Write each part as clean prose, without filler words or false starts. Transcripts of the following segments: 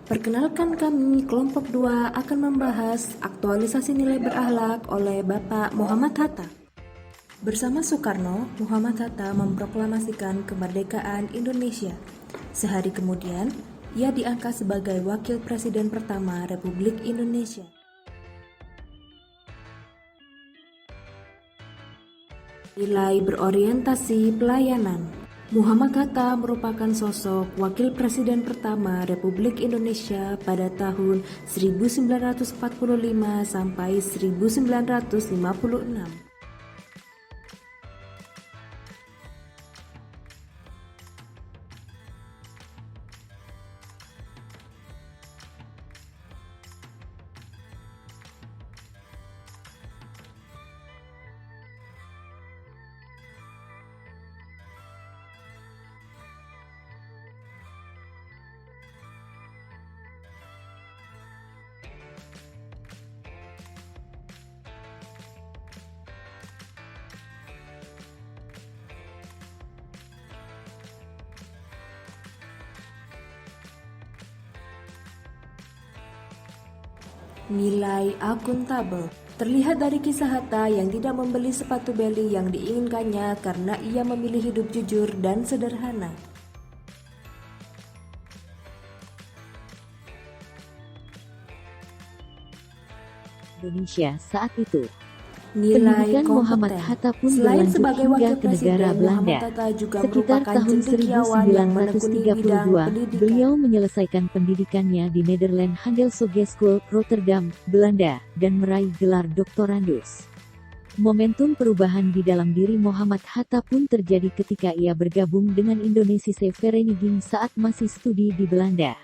Perkenalkan kami kelompok 2 akan membahas aktualisasi nilai berakhlak oleh Bapak Muhammad Hatta. Bersama Soekarno, Muhammad Hatta memproklamasikan kemerdekaan Indonesia. Sehari kemudian, ia diangkat sebagai Wakil Presiden pertama Republik Indonesia. Nilai berorientasi pelayanan. Muhammad Hatta merupakan sosok Wakil Presiden pertama Republik Indonesia pada tahun 1945 sampai 1956. Nilai akuntabel. Terlihat dari kisah Hatta yang tidak membeli sepatu beli yang diinginkannya karena ia memilih hidup jujur dan sederhana. Indonesia saat itu. Nilai Pendidikan Muhammad kompeten. Hatta pun Selain berlanjut sebagai hingga wakil ke negara presiden, Belanda. Muhammad Hatta juga Sekitar merupakan tahun cendekiawan yang menekuni bidang 1932, pendidikan. beliau menyelesaikan pendidikannya di Nederland Handelshogeschool, Rotterdam, Belanda, dan meraih gelar doktorandus. Momentum perubahan di dalam diri Muhammad Hatta pun terjadi ketika ia bergabung dengan Indonesische Vereniging saat masih studi di Belanda.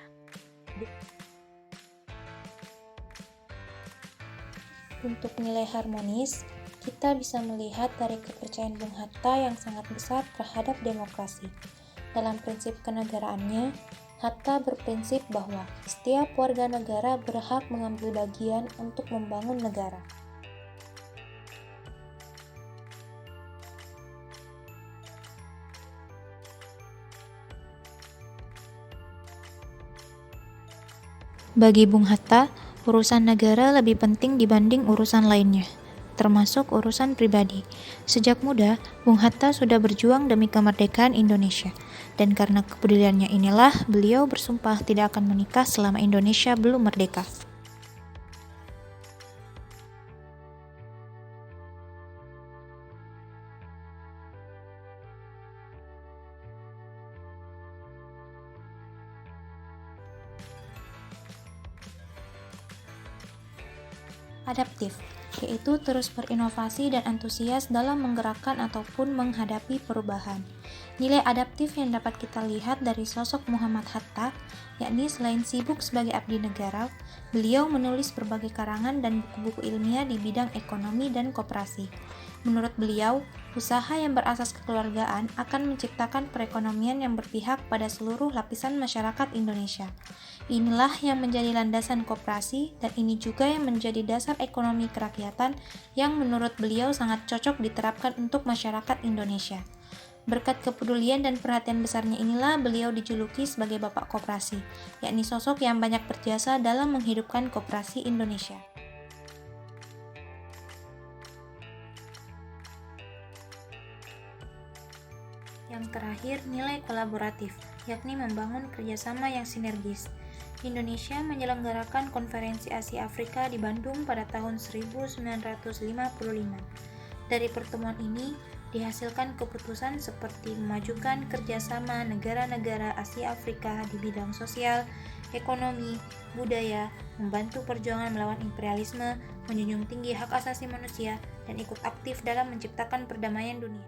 Untuk nilai harmonis, kita bisa melihat dari kepercayaan Bung Hatta yang sangat besar terhadap demokrasi. Dalam prinsip kenegaraannya, Hatta berprinsip bahwa setiap warga negara berhak mengambil bagian untuk membangun negara. Bagi Bung Hatta, urusan negara lebih penting dibanding urusan lainnya, termasuk urusan pribadi. Sejak muda, Bung Hatta sudah berjuang demi kemerdekaan Indonesia, dan karena kepeduliannya inilah beliau bersumpah tidak akan menikah selama Indonesia belum merdeka. Adaptif, yaitu terus berinovasi dan antusias dalam menggerakkan ataupun menghadapi perubahan. Nilai adaptif yang dapat kita lihat dari sosok Muhammad Hatta, yakni selain sibuk sebagai abdi negara, beliau menulis berbagai karangan dan buku-buku ilmiah di bidang ekonomi dan koperasi. Menurut beliau, usaha yang berasas kekeluargaan akan menciptakan perekonomian yang berpihak pada seluruh lapisan masyarakat Indonesia. Inilah yang menjadi landasan koperasi, dan ini juga yang menjadi dasar ekonomi kerakyatan yang menurut beliau sangat cocok diterapkan untuk masyarakat Indonesia. Berkat kepedulian dan perhatian besarnya inilah beliau dijuluki sebagai Bapak Koperasi, yakni sosok yang banyak berjasa dalam menghidupkan koperasi Indonesia. Yang terakhir, nilai kolaboratif, yakni membangun kerjasama yang sinergis. Indonesia menyelenggarakan Konferensi Asia Afrika di Bandung pada tahun 1955. Dari pertemuan ini, dihasilkan keputusan seperti memajukan kerjasama negara-negara Asia Afrika di bidang sosial, ekonomi, budaya, membantu perjuangan melawan imperialisme, menjunjung tinggi hak asasi manusia, dan ikut aktif dalam menciptakan perdamaian dunia.